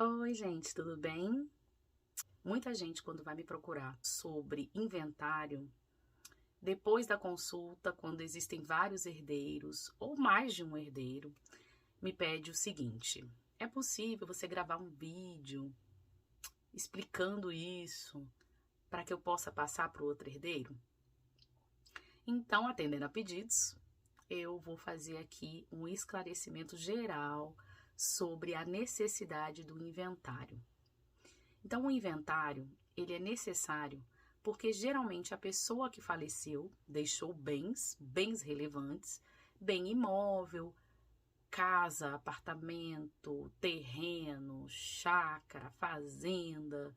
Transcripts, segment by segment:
Oi, gente, tudo bem? Muita gente, quando vai me procurar sobre inventário, depois da consulta, quando existem vários herdeiros ou mais de um herdeiro, me pede o seguinte: é possível você gravar um vídeo explicando isso para que eu possa passar para o outro herdeiro? Então, atendendo a pedidos, eu vou fazer aqui um esclarecimento geral sobre a necessidade do inventário. Então, o inventário, ele é necessário porque geralmente a pessoa que faleceu deixou bens relevantes, bem imóvel, casa, apartamento, terreno, chácara, fazenda,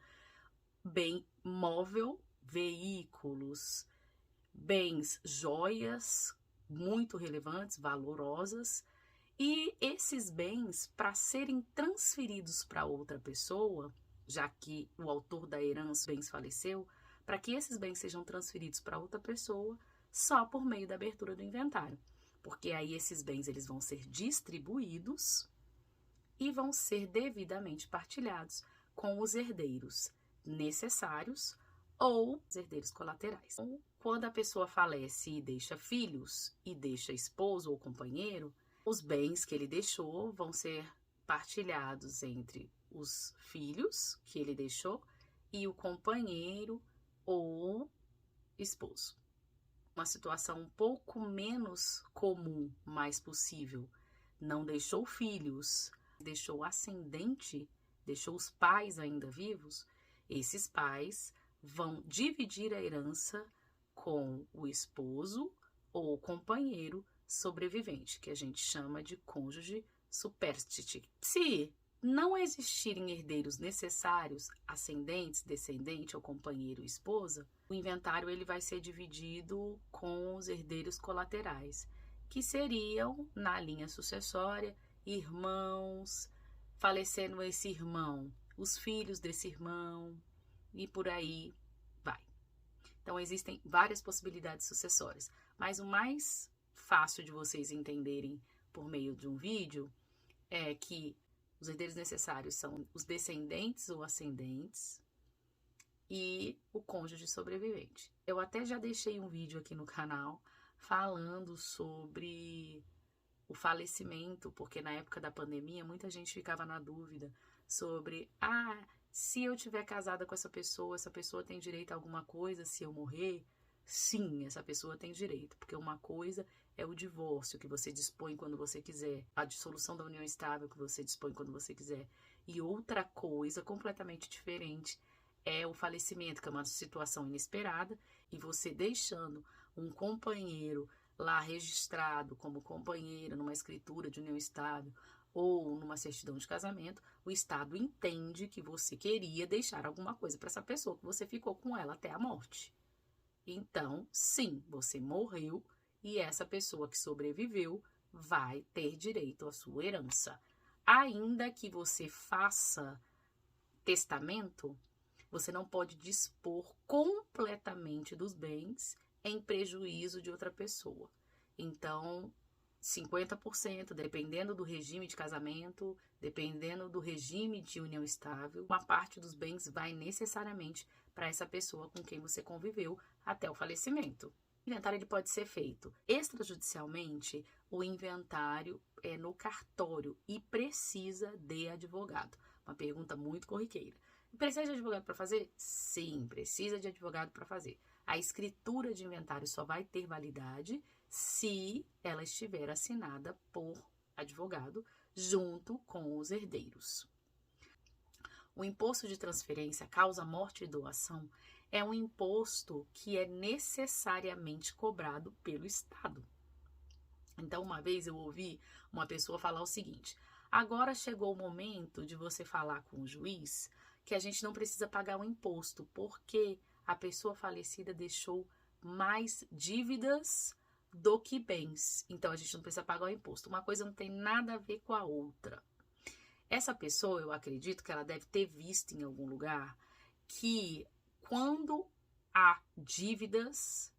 bem móvel, veículos, bens, joias muito relevantes, valorosas, e esses bens, para serem transferidos para outra pessoa, já que o autor da herança bens faleceu, para que esses bens sejam transferidos para outra pessoa, só por meio da abertura do inventário. Porque aí esses bens eles vão ser distribuídos e vão ser devidamente partilhados com os herdeiros necessários ou os herdeiros colaterais. Então, quando a pessoa falece e deixa filhos e deixa esposo ou companheiro, os bens que ele deixou vão ser partilhados entre os filhos que ele deixou e o companheiro ou esposo. Uma situação um pouco menos comum, mais possível. Não deixou filhos, deixou ascendente, deixou os pais ainda vivos. Esses pais vão dividir a herança com o esposo ou companheiro sobrevivente, que a gente chama de cônjuge supérstite. Se não existirem herdeiros necessários, ascendentes, descendente ou companheiro ou esposa, o inventário ele vai ser dividido com os herdeiros colaterais, que seriam, na linha sucessória, irmãos, falecendo esse irmão, os filhos desse irmão, e por aí vai. Então, existem várias possibilidades sucessórias, mas o mais fácil de vocês entenderem por meio de um vídeo é que os herdeiros necessários são os descendentes ou ascendentes e o cônjuge sobrevivente. Eu até já deixei um vídeo aqui no canal falando sobre o falecimento, porque na época da pandemia muita gente ficava na dúvida sobre, se eu tiver casada com essa pessoa tem direito a alguma coisa se eu morrer? Sim, essa pessoa tem direito, porque uma coisa é o divórcio que você dispõe quando você quiser, a dissolução da união estável que você dispõe quando você quiser, e outra coisa completamente diferente é o falecimento, que é uma situação inesperada, e você deixando um companheiro lá registrado como companheiro numa escritura de união estável ou numa certidão de casamento, o Estado entende que você queria deixar alguma coisa para essa pessoa, que você ficou com ela até a morte. Então, sim, você morreu e essa pessoa que sobreviveu vai ter direito à sua herança. Ainda que você faça testamento, você não pode dispor completamente dos bens em prejuízo de outra pessoa. Então, 50%, dependendo do regime de casamento, dependendo do regime de união estável, uma parte dos bens vai necessariamente para essa pessoa com quem você conviveu até o falecimento. O inventário ele pode ser feito extrajudicialmente, o inventário é no cartório e precisa de advogado. Uma pergunta muito corriqueira. Precisa de advogado para fazer? Sim, precisa de advogado para fazer. A escritura de inventário só vai ter validade se ela estiver assinada por advogado junto com os herdeiros. O imposto de transferência, causa morte e doação, é um imposto que é necessariamente cobrado pelo Estado. Então, uma vez eu ouvi uma pessoa falar o seguinte: agora chegou o momento de você falar com o juiz que a gente não precisa pagar o imposto, porque a pessoa falecida deixou mais dívidas do que bens. Então, a gente não precisa pagar o imposto. Uma coisa não tem nada a ver com a outra. Essa pessoa, eu acredito que ela deve ter visto em algum lugar que quando há dívidas,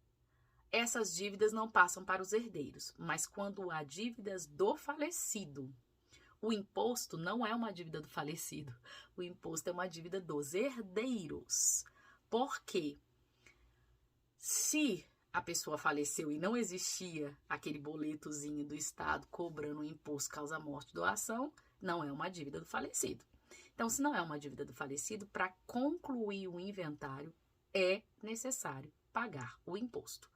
essas dívidas não passam para os herdeiros, mas quando há dívidas do falecido, o imposto não é uma dívida do falecido. O imposto é uma dívida dos herdeiros. Por quê? Se a pessoa faleceu e não existia aquele boletozinho do Estado cobrando o imposto causa morte, doação, não é uma dívida do falecido. Então, se não é uma dívida do falecido, para concluir o inventário, é necessário pagar o imposto.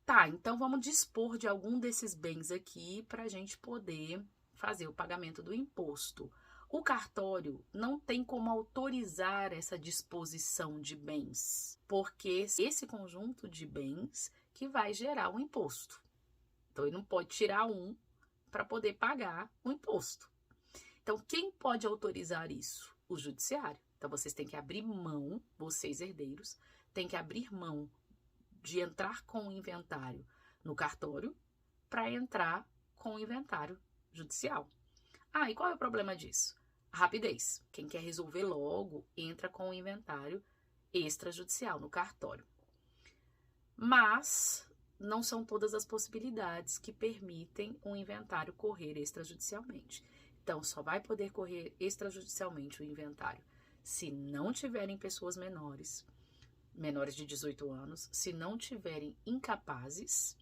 Tá, então vamos dispor de algum desses bens aqui para a gente poder fazer o pagamento do imposto. O cartório não tem como autorizar essa disposição de bens, porque esse conjunto de bens que vai gerar o imposto. Então, ele não pode tirar um para poder pagar o imposto. Então, quem pode autorizar isso? O judiciário. Então, vocês têm que abrir mão, vocês herdeiros, têm que abrir mão de entrar com o inventário no cartório para entrar com o inventário judicial. Ah, e qual é o problema disso? A rapidez. Quem quer resolver logo, entra com o inventário extrajudicial no cartório. Mas não são todas as possibilidades que permitem um inventário correr extrajudicialmente. Então, só vai poder correr extrajudicialmente o inventário se não tiverem pessoas menores de 18 anos, se não tiverem incapazes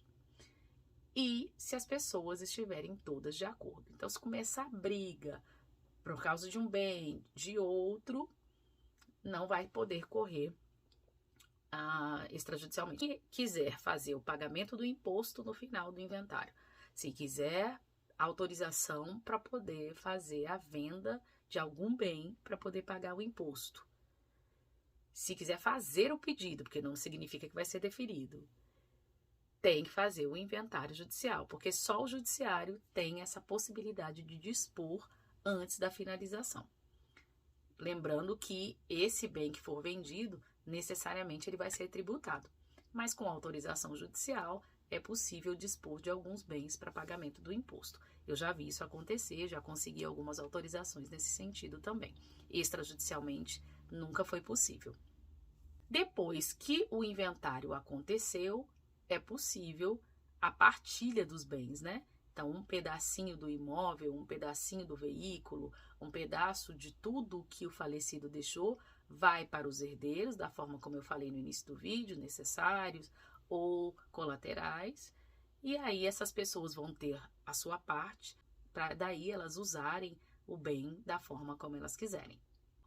e se as pessoas estiverem todas de acordo. Então, se começar briga por causa de um bem, de outro, não vai poder correr extrajudicialmente. Se quiser fazer o pagamento do imposto no final do inventário, se quiser autorização para poder fazer a venda de algum bem para poder pagar o imposto. Se quiser fazer o pedido, porque não significa que vai ser deferido, tem que fazer o inventário judicial, porque só o judiciário tem essa possibilidade de dispor antes da finalização. Lembrando que esse bem que for vendido, necessariamente ele vai ser tributado, mas com autorização judicial é possível dispor de alguns bens para pagamento do imposto. Eu já vi isso acontecer, já consegui algumas autorizações nesse sentido também. Extrajudicialmente, nunca foi possível. Depois que o inventário aconteceu, é possível a partilha dos bens, né? Então, um pedacinho do imóvel, um pedacinho do veículo, um pedaço de tudo que o falecido deixou vai para os herdeiros, da forma como eu falei no início do vídeo, necessários ou colaterais. E aí essas pessoas vão ter a sua parte, para daí elas usarem o bem da forma como elas quiserem.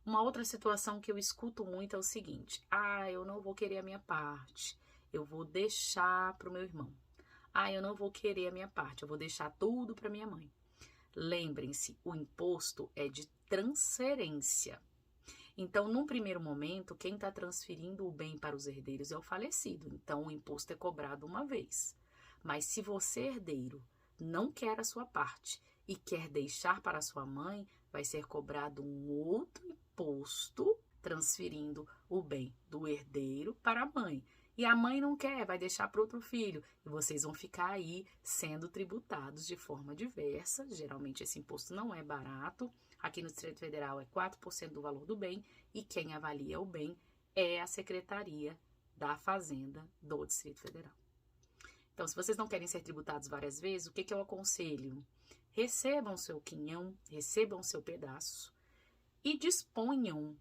Uma outra situação que eu escuto muito é o seguinte: eu não vou querer a minha parte, eu vou deixar para o meu irmão. Eu não vou querer a minha parte, eu vou deixar tudo para minha mãe. Lembrem-se, o imposto é de transferência. Então, num primeiro momento, quem está transferindo o bem para os herdeiros é o falecido. Então, o imposto é cobrado uma vez. Mas se você, herdeiro, não quer a sua parte e quer deixar para a sua mãe, vai ser cobrado um outro imposto transferindo o bem do herdeiro para a mãe. E a mãe não quer, vai deixar para outro filho. E vocês vão ficar aí sendo tributados de forma diversa. Geralmente esse imposto não é barato. Aqui no Distrito Federal é 4% do valor do bem. E quem avalia o bem é a Secretaria da Fazenda do Distrito Federal. Então, se vocês não querem ser tributados várias vezes, o que eu aconselho? Recebam seu quinhão, recebam seu pedaço e disponham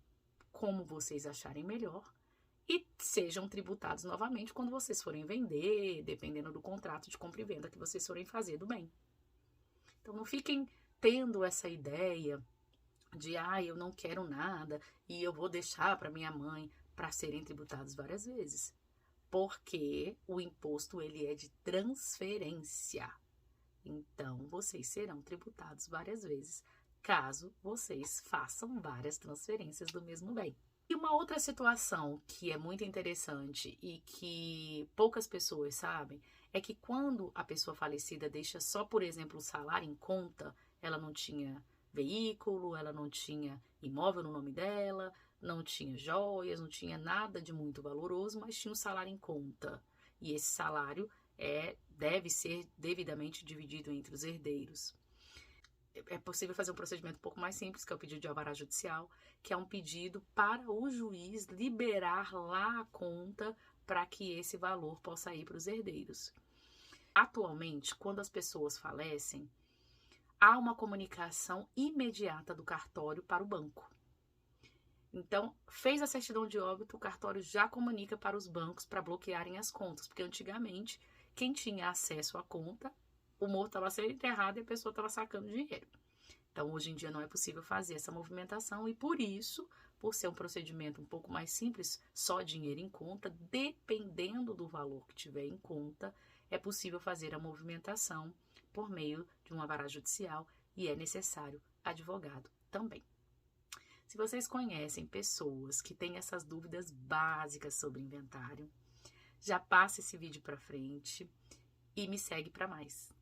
como vocês acharem melhor. E sejam tributados novamente quando vocês forem vender, dependendo do contrato de compra e venda que vocês forem fazer do bem. Então, não fiquem tendo essa ideia de, eu não quero nada e eu vou deixar para minha mãe para serem tributados várias vezes. Porque o imposto, ele é de transferência. Então, vocês serão tributados várias vezes, caso vocês façam várias transferências do mesmo bem. E uma outra situação que é muito interessante e que poucas pessoas sabem é que quando a pessoa falecida deixa só, por exemplo, o salário em conta, ela não tinha veículo, ela não tinha imóvel no nome dela, não tinha joias, não tinha nada de muito valoroso, mas tinha um salário em conta. E esse salário deve ser devidamente dividido entre os herdeiros. É possível fazer um procedimento um pouco mais simples, que é o pedido de alvará judicial, que é um pedido para o juiz liberar lá a conta para que esse valor possa ir para os herdeiros. Atualmente, quando as pessoas falecem, há uma comunicação imediata do cartório para o banco. Então, fez a certidão de óbito, o cartório já comunica para os bancos para bloquearem as contas, porque antigamente, quem tinha acesso à conta, o morto estava sendo enterrado e a pessoa estava sacando dinheiro. Então, hoje em dia não é possível fazer essa movimentação e por isso, por ser um procedimento um pouco mais simples, só dinheiro em conta, dependendo do valor que tiver em conta, é possível fazer a movimentação por meio de uma vara judicial e é necessário advogado também. Se vocês conhecem pessoas que têm essas dúvidas básicas sobre inventário, já passa esse vídeo para frente e me segue para mais.